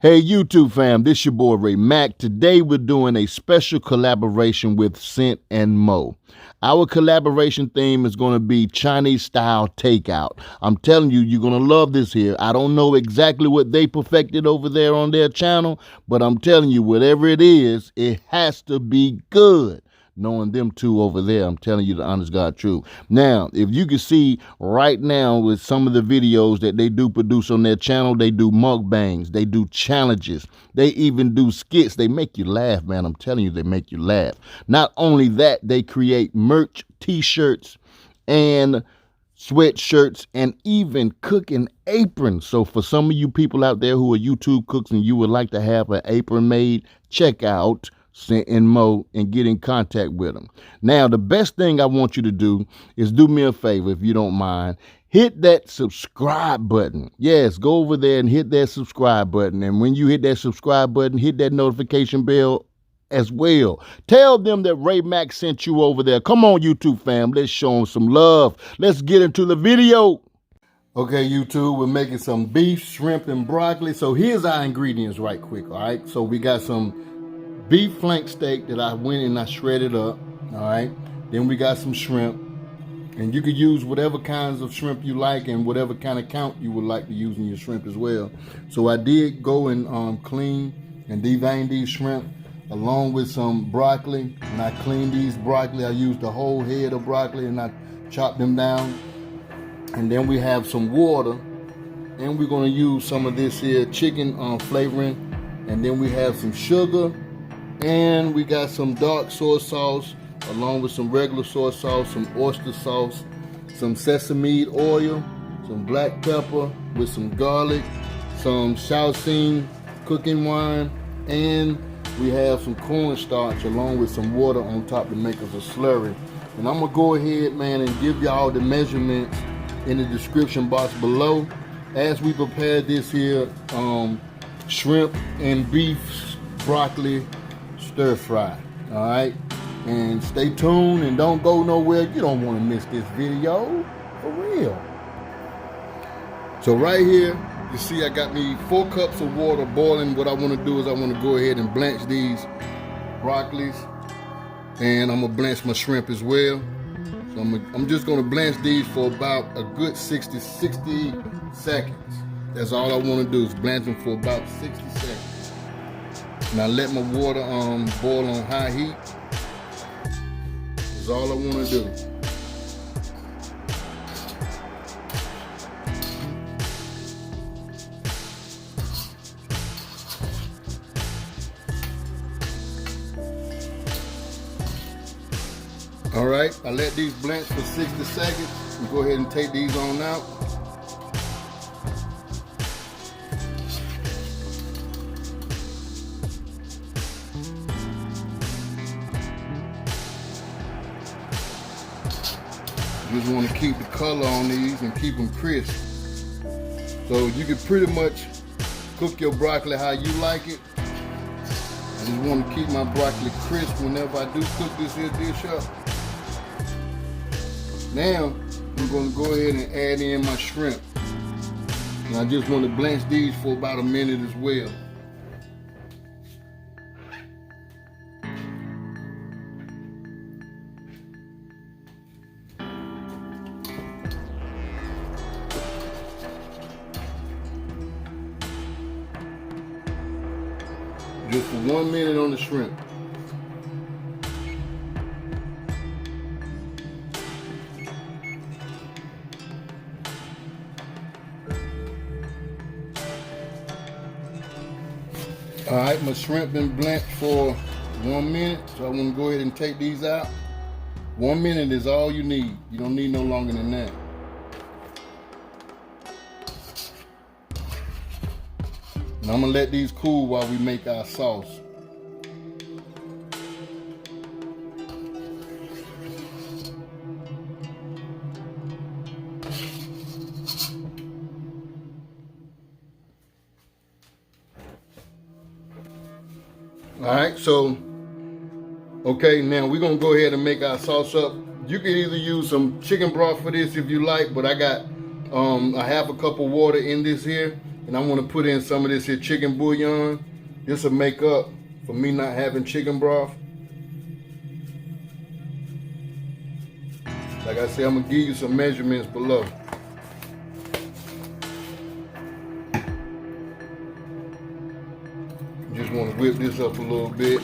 Hey YouTube fam, this your boy Ray Mack. Today we're doing a special collaboration with CYNT-N-MO. Our collaboration theme is going to be Chinese style takeout. I'm telling you, you're going to love this here. I don't know exactly what they perfected over there on their channel, but I'm telling you, whatever it is, it has to be good. Knowing them two over there, I'm telling you the honest God truth. Now, if you can see right now with some of the videos that they do produce on their channel, they do mukbangs, they do challenges, they even do skits. They make you laugh, man. I'm telling you, they make you laugh. Not only that, they create merch, t-shirts, and sweatshirts, and even cooking aprons. So for some of you people out there who are YouTube cooks and you would like to have an apron made, check out CYNT-N-MO and get in contact with them. Now, the best thing I want you to do is do me a favor, if you don't mind. Hit that subscribe button. Yes, go over there and hit that subscribe button. And when you hit that subscribe button, hit that notification bell as well. Tell them that Ray Mack sent you over there. Come on, YouTube fam. Let's show them some love. Let's get into the video. Okay, YouTube, we're making some beef, shrimp, and broccoli. So here's our ingredients right quick, all right? So we got some beef flank steak that I went and I shredded up, all right? Then we got some shrimp, and you could use whatever kinds of shrimp you like and whatever kind of count you would like to use in your shrimp as well. So I did go and clean and devein these shrimp along with some broccoli, and I cleaned these broccoli. I used the whole head of broccoli and I chopped them down. And then we have some water, and we're gonna use some of this here chicken flavoring, and then we have some sugar, and we got some dark soy sauce along with some regular soy sauce, some oyster sauce, some sesame oil, some black pepper with some garlic, some Shaoxing cooking wine, and we have some cornstarch along with some water on top to make us a slurry. And I'm gonna go ahead, man, and give y'all the measurements in the description box below as we prepare this here shrimp and beef broccoli stir fry. All right, and stay tuned and don't go nowhere. You don't want to miss this video, for real. So right here, you see I got me 4 cups of water boiling. What I want to do is I want to go ahead and blanch these broccolis, and I'm gonna blanch my shrimp as well. So I'm just gonna blanch these for about a good 60 seconds. That's all I want to do is blanch them for about 60 seconds. Now let my water boil on high heat. That's all I want to do. All right, I let these blanch for 60 seconds. And go ahead and take these on out. Just want to keep the color on these and keep them crisp. So you can pretty much cook your broccoli how you like it. I just want to keep my broccoli crisp whenever I do cook this here dish up. Now I'm going to go ahead and add in my shrimp. And I just want to blanch these for about a minute as well. Just for 1 minute on the shrimp. All right, my shrimp been blanched for 1 minute, so I want to go ahead and take these out. 1 minute is all you need. You don't need no longer than that. And I'm gonna let these cool while we make our sauce. All right, so, okay, now we're gonna go ahead and make our sauce up. You can either use some chicken broth for this if you like, but I got a half a cup of water in this here. And I want to put in some of this here chicken bouillon. This will make up for me not having chicken broth. Like I said, I'm gonna give you some measurements below. Just want to whip this up a little bit.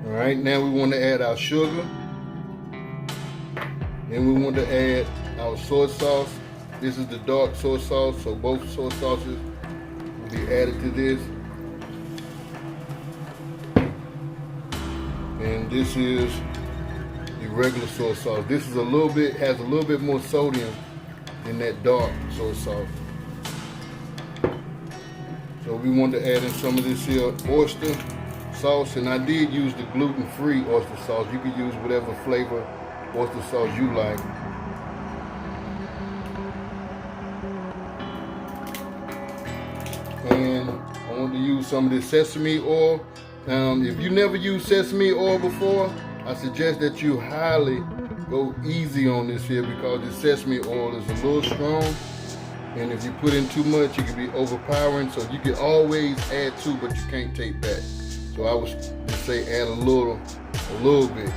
All right, now we want to add our sugar. Then we want to add our soy sauce. This is the dark soy sauce, so both soy sauces will be added to this. And this is the regular soy sauce. This is has a little bit more sodium than that dark soy sauce. So we want to add in some of this here oyster sauce, and I did use the gluten-free oyster sauce. You can use whatever flavor oyster sauce you like. And I want to use some of this sesame oil. If you never used sesame oil before, I suggest that you highly go easy on this here, because the sesame oil is a little strong, and if you put in too much, it can be overpowering. So you can always add to, but you can't take back. So I would just say add a little bit.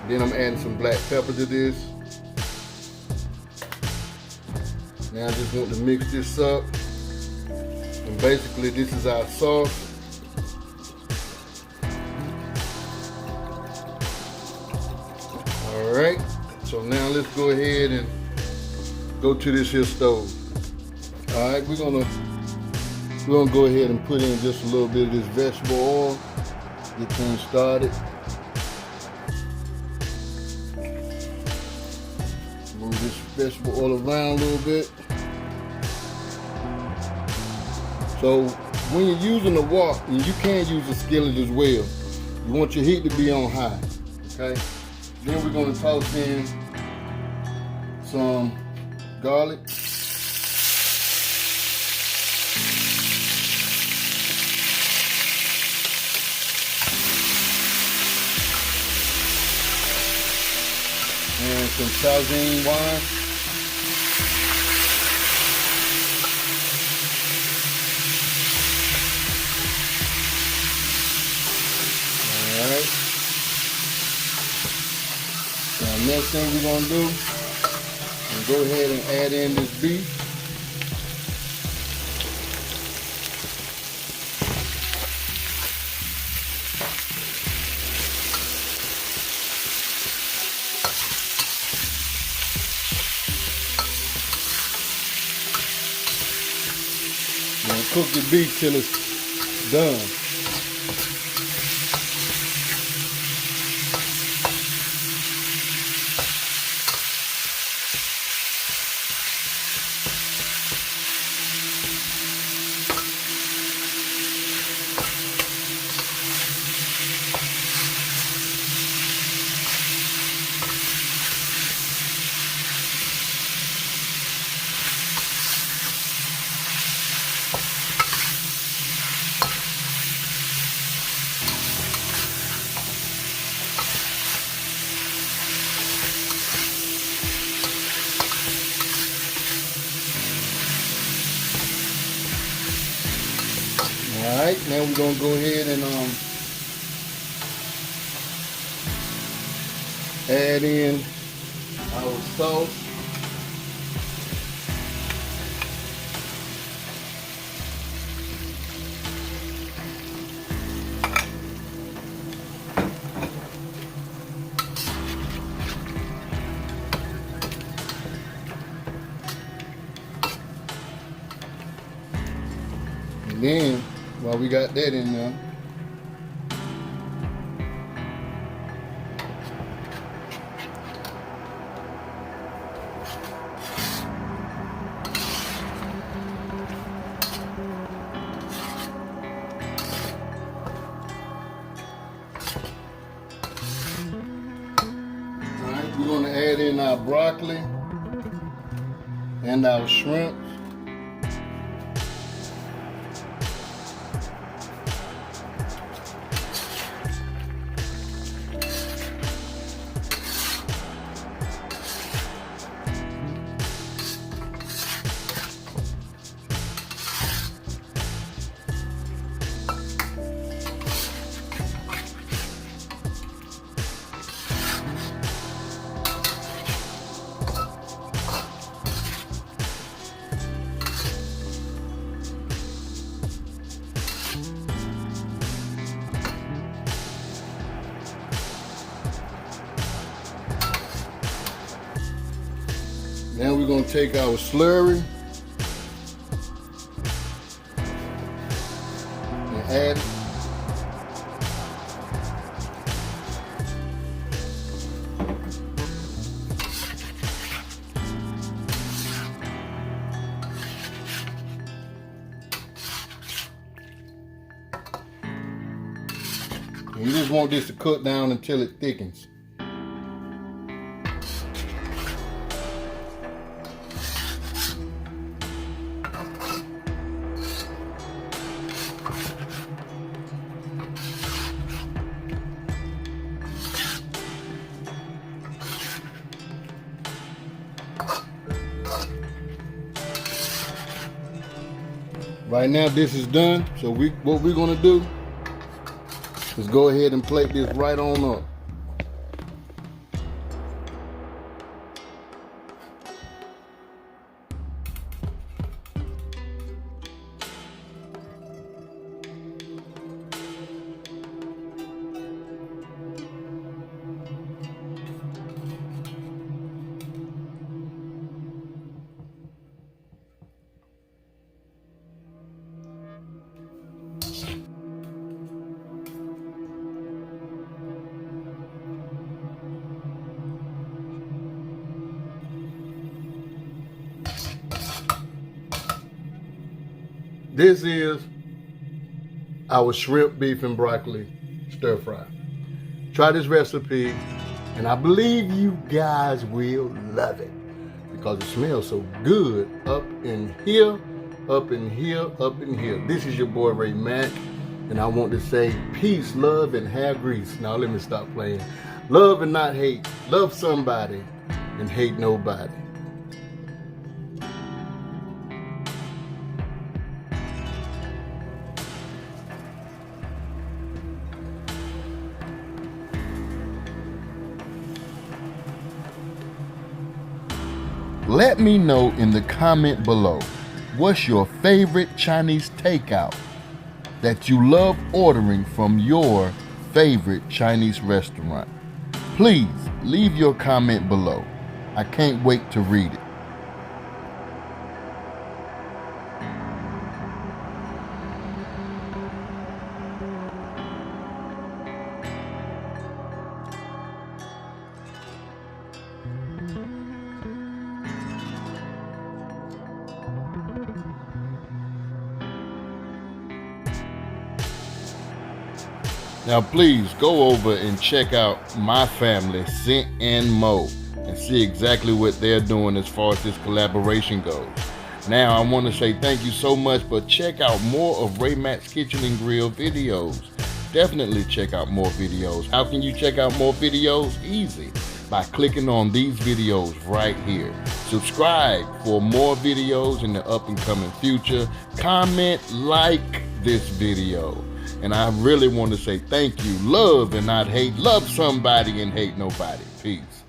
Then I'm adding some black pepper to this. Now I just want to mix this up. And basically this is our sauce. All right, so now let's go ahead and go to this here stove. All right, we're gonna go ahead and put in just a little bit of this vegetable oil. Get things started. Move this vegetable oil around a little bit. So when you're using the wok, and you can use a skillet as well, you want your heat to be on high, okay? Then we're gonna toss in some garlic. And some Shaoxing wine. All right. Now next thing we're gonna do is go ahead and add in this beef. Cook the beef till it's done. All right, now we're gonna go ahead and add in our sauce. And then, while we got that in there, alright, we're going to add in our broccoli and our shrimp. Now we're gonna take our slurry and add it. And you just want this to cook down until it thickens. Right now this is done, so what we're gonna do is go ahead and plate this right on up. This is our shrimp, beef, and broccoli stir fry. Try this recipe, and I believe you guys will love it because it smells so good up in here, up in here, up in here. This is your boy Ray Mack, and I want to say peace, love, and have grease. Now let me stop playing. Love and not hate. Love somebody and hate nobody. Let me know in the comment below, what's your favorite Chinese takeout that you love ordering from your favorite Chinese restaurant? Please leave your comment below. I can't wait to read it. Now please go over and check out my family, CYNT-N-MO, and see exactly what they're doing as far as this collaboration goes. Now I want to say thank you so much, but check out more of Ray Mack's Kitchen and Grill videos. Definitely check out more videos. How can you check out more videos? Easy, by clicking on these videos right here. Subscribe for more videos in the up and coming future. Comment, like this video. And I really want to say thank you. Love and not hate. Love somebody and hate nobody. Peace.